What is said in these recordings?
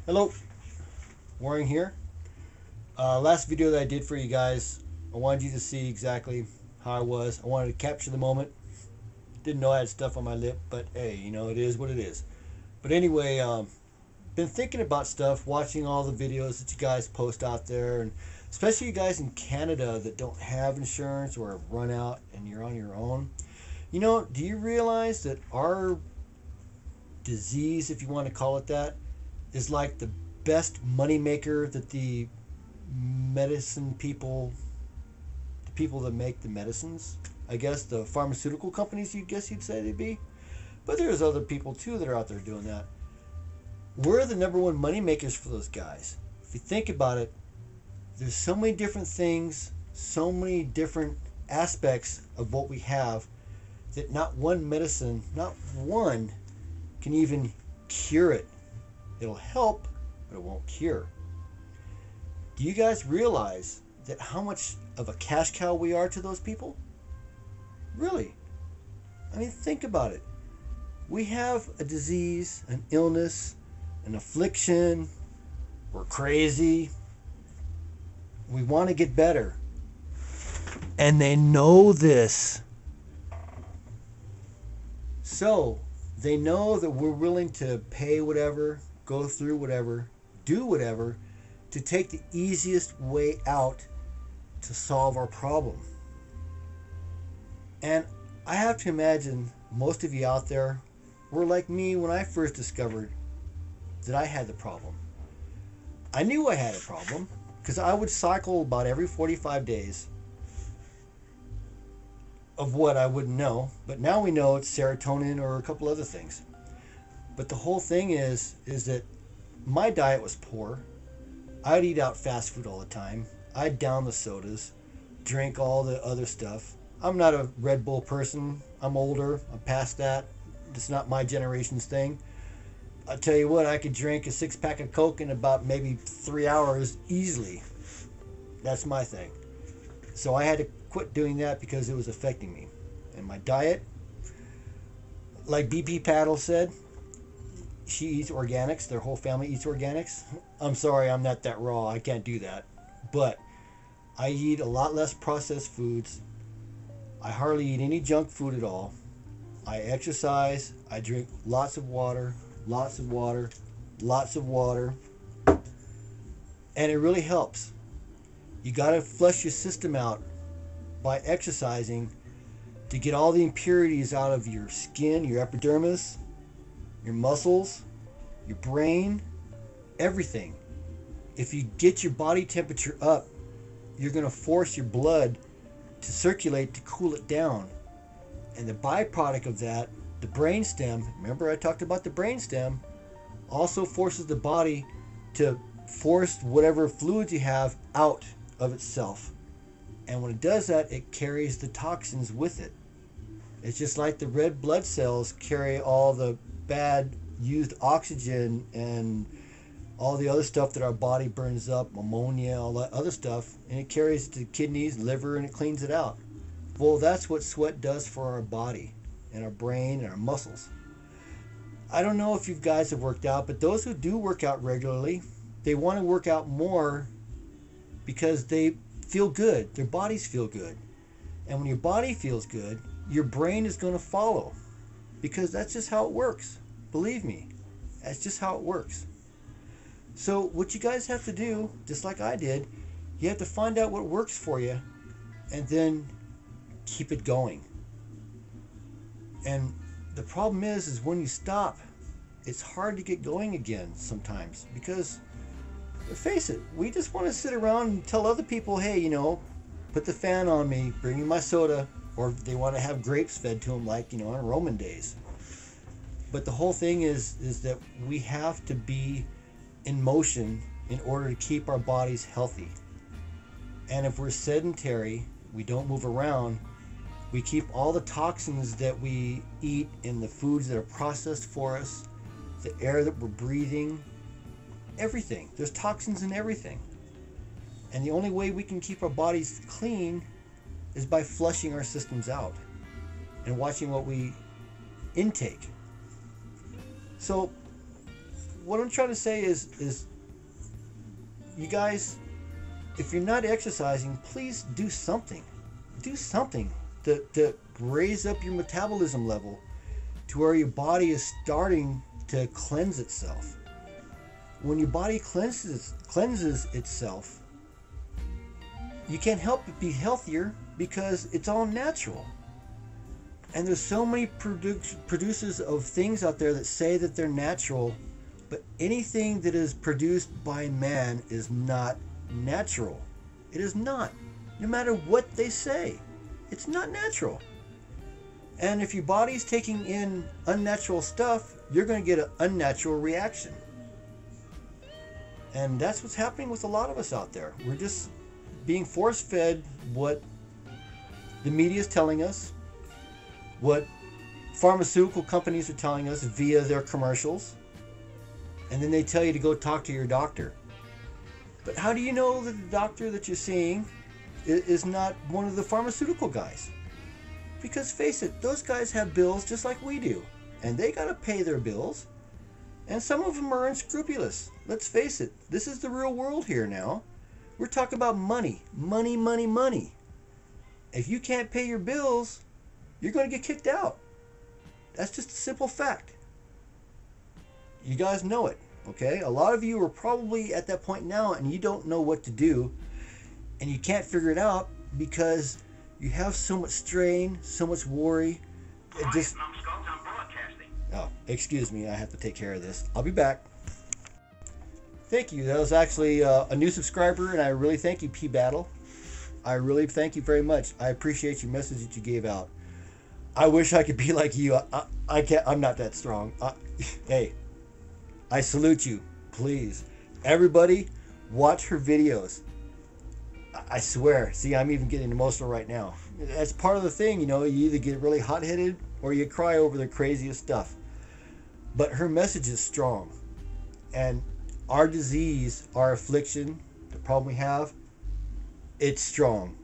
Hello, Warren here. Last video that I did for you guys, I wanted you to see exactly how I was. I wanted to capture the moment. Didn't know I had stuff on my lip, but hey, it is what it is. But anyway, been thinking about stuff, watching all the videos that you guys post out there, and especially you guys in Canada that don't have insurance or have run out and you're on your own. Do you realize that our disease, if you want to call it that, is like the best moneymaker that the medicine people, the people that make the medicines, I guess the pharmaceutical companies, you'd say they'd be. But there's other people too that are out there doing that. We're the number one moneymakers for those guys. If you think about it, there's so many different things, so many different aspects of what we have that not one medicine, not one, can even cure it. It'll help, but it won't cure. Do you guys realize that how much of a cash cow we are to those people? Really? I mean, think about it. We have a disease, an illness, an affliction. We're crazy. We want to get better. And they know this. So, they know that we're willing to pay whatever, go through whatever, do whatever to take the easiest way out to solve our problem. And I have to imagine most of you out there were like me when I first discovered that I had the problem. I knew I had a problem because I would cycle about every 45 days of what I wouldn't know, but now we know it's serotonin or a couple other things. But the whole thing is that my diet was poor. I'd eat out fast food all the time. I'd down the sodas, drink all the other stuff. I'm not a Red Bull person. I'm older. I'm past that. It's not my generation's thing. I'll tell you what, I could drink a 6-pack of Coke in about maybe 3 hours easily. That's my thing. So I had to quit doing that because it was affecting me. And my diet, like BP Paddle said, she eats organics. Their whole family eats organics. I'm sorry, I'm not that raw. I can't do that. But I eat a lot less processed foods. I hardly eat any junk food at all. I exercise. I drink lots of water, lots of water, lots of water. And it really helps. You got to flush your system out by exercising to get all the impurities out of your skin, your epidermis, your muscles, your brain, everything. If you get your body temperature up, you're going to force your blood to circulate to cool it down. And the byproduct of that, the brainstem, remember I talked about the brainstem, also forces the body to force whatever fluids you have out of itself. And when it does that, it carries the toxins with it. It's just like the red blood cells carry all the bad used oxygen and all the other stuff that our body burns up, ammonia, all that other stuff, and it carries it to kidneys, liver, and it cleans it out. Well, that's what sweat does for our body and our brain and our muscles. I don't know if you guys have worked out, but those who do work out regularly, they want to work out more because they feel good. Their bodies feel good. And when your body feels good, your brain is going to follow because that's just how it works. Believe me, that's just how it works. So what you guys have to do, just like I did, you have to find out what works for you and then keep it going. And the problem is when you stop, it's hard to get going again sometimes because, face it, we just want to sit around and tell other people, hey, put the fan on me, bring me my soda, or they want to have grapes fed to them like, in Roman days. But the whole thing is that we have to be in motion in order to keep our bodies healthy. And if we're sedentary, we don't move around, we keep all the toxins that we eat in the foods that are processed for us, the air that we're breathing, everything. There's toxins in everything. And the only way we can keep our bodies clean is by flushing our systems out and watching what we intake. So what I'm trying to say is you guys, if you're not exercising, please do something. Do something to raise up your metabolism level to where your body is starting to cleanse itself. When your body cleanses itself, you can't help but be healthier because it's all natural. And there's so many producers of things out there that say that they're natural, but anything that is produced by man is not natural. It is not. No matter what they say, it's not natural. And if your body's taking in unnatural stuff, you're going to get an unnatural reaction. And that's what's happening with a lot of us out there. We're just being force-fed what the media is telling us, what pharmaceutical companies are telling us via their commercials, and then they tell you to go talk to your doctor. But how do you know that the doctor that you're seeing is not one of the pharmaceutical guys? Because face it, those guys have bills just like we do, and they gotta pay their bills, and some of them are unscrupulous. Let's face it, this is the real world here now. We're talking about money, money, money, money. If you can't pay your bills, you're going to get kicked out. That's just a simple fact. You guys know it, okay? A lot of you are probably at that point now and you don't know what to do, and you can't figure it out because you have so much strain, so much worry. It just... Oh, excuse me, I have to take care of this. I'll be back. Thank you. That was actually a new subscriber, and I really thank you, P Battle. I really thank you very much. I appreciate your message that you gave out. I wish I could be like you. I can't. I'm not that strong. Hey, I salute you. Please, everybody, watch her videos. I swear. See, I'm even getting emotional right now. That's part of the thing, you know. You either get really hot-headed or you cry over the craziest stuff. But her message is strong, and our disease, our affliction, the problem we have, it's strong.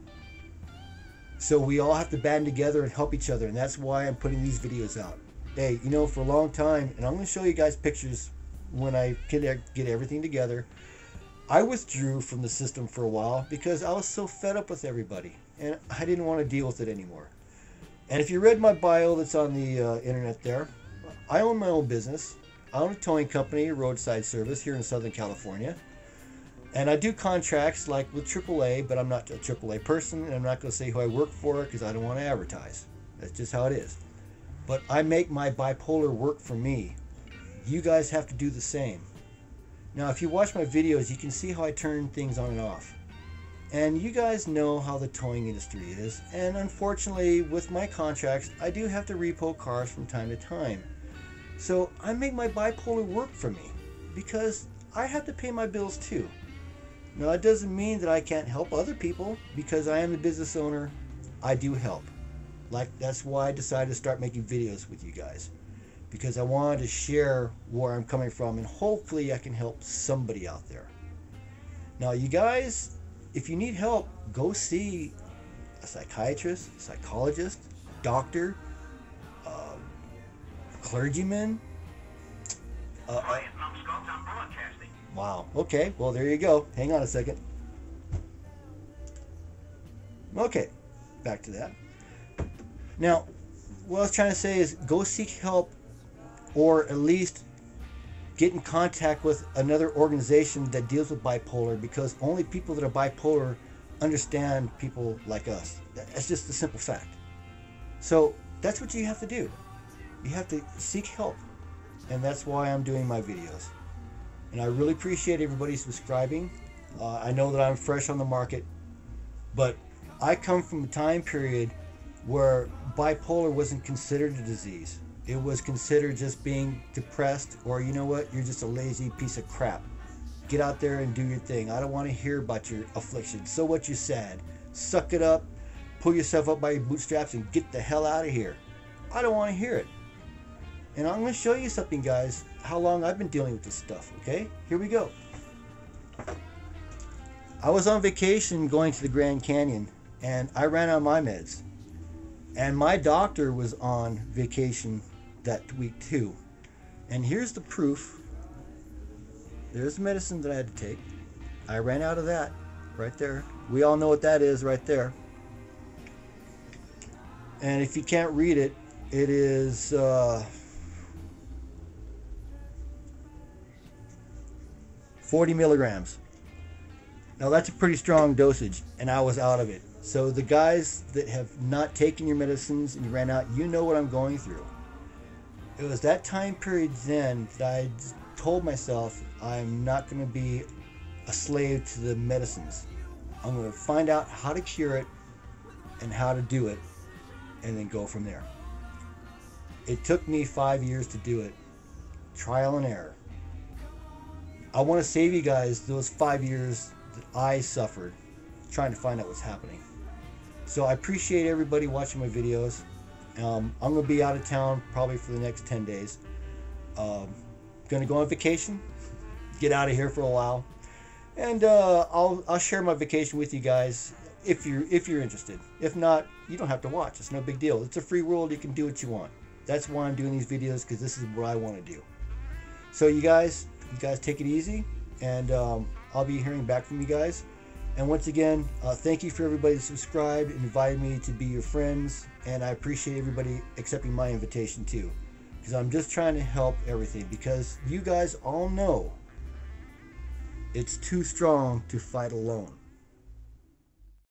So we all have to band together and help each other, and that's why I'm putting these videos out. Hey, you know, for a long time, and I'm going to show you guys pictures when I get everything together, I withdrew from the system for a while because I was so fed up with everybody, and I didn't want to deal with it anymore. And if you read my bio that's on the internet there, I own my own business. I own a towing company, roadside service here in Southern California. And I do contracts like with AAA, but I'm not a AAA person, and I'm not going to say who I work for because I don't want to advertise. That's just how it is. But I make my bipolar work for me. You guys have to do the same. Now, if you watch my videos, you can see how I turn things on and off. And you guys know how the towing industry is. And unfortunately, with my contracts, I do have to repo cars from time to time. So I make my bipolar work for me because I have to pay my bills too. Now, that doesn't mean that I can't help other people because I am the business owner. I do help. Like, that's why I decided to start making videos with you guys, because I wanted to share where I'm coming from, and hopefully I can help somebody out there. Now, you guys, if you need help, go see a psychiatrist, psychologist, doctor, clergyman. Wow. Okay. Well, there you go. Hang on a second. Okay. Back to that. Now, what I was trying to say is go seek help, or at least get in contact with another organization that deals with bipolar, because only people that are bipolar understand people like us. That's just a simple fact. So that's what you have to do. You have to seek help. And that's why I'm doing my videos. And I really appreciate everybody subscribing. I know that I'm fresh on the market, but I come from a time period where bipolar wasn't considered a disease. It was considered just being depressed, or you know what, you're just a lazy piece of crap. Get out there and do your thing. I don't want to hear about your affliction. So what, you're sad. Suck it up, pull yourself up by your bootstraps, and get the hell out of here. I don't want to hear it. And I'm going to show you something, guys, how long I've been dealing with this stuff, okay? Here we go. I was on vacation going to the Grand Canyon, and I ran out of my meds. And my doctor was on vacation that week too. And here's the proof There's medicine that I had to take. I ran out of that right there. We all know what that is right there. And if you can't read it, it is 40 milligrams. Now that's a pretty strong dosage, and I was out of it. So the guys that have not taken your medicines and you ran out, you know what I'm going through. It was that time period then that I told myself I'm not going to be a slave to the medicines. I'm going to find out how to cure it and how to do it, and then go from there. It took me 5 years to do it. Trial and error. I want to save you guys those 5 years that I suffered trying to find out what's happening. So I appreciate everybody watching my videos. I'm going to be out of town probably for the next 10 days. Going to go on vacation, get out of here for a while, and I'll share my vacation with you guys if you're interested. If not, you don't have to watch. It's no big deal. It's a free world. You can do what you want. That's why I'm doing these videos, because this is what I want to do. So you guys take it easy, and I'll be hearing back from you guys. And once again, thank you for everybody that subscribed and invited me to be your friends. And I appreciate everybody accepting my invitation too, because I'm just trying to help everything, because you guys all know it's too strong to fight alone.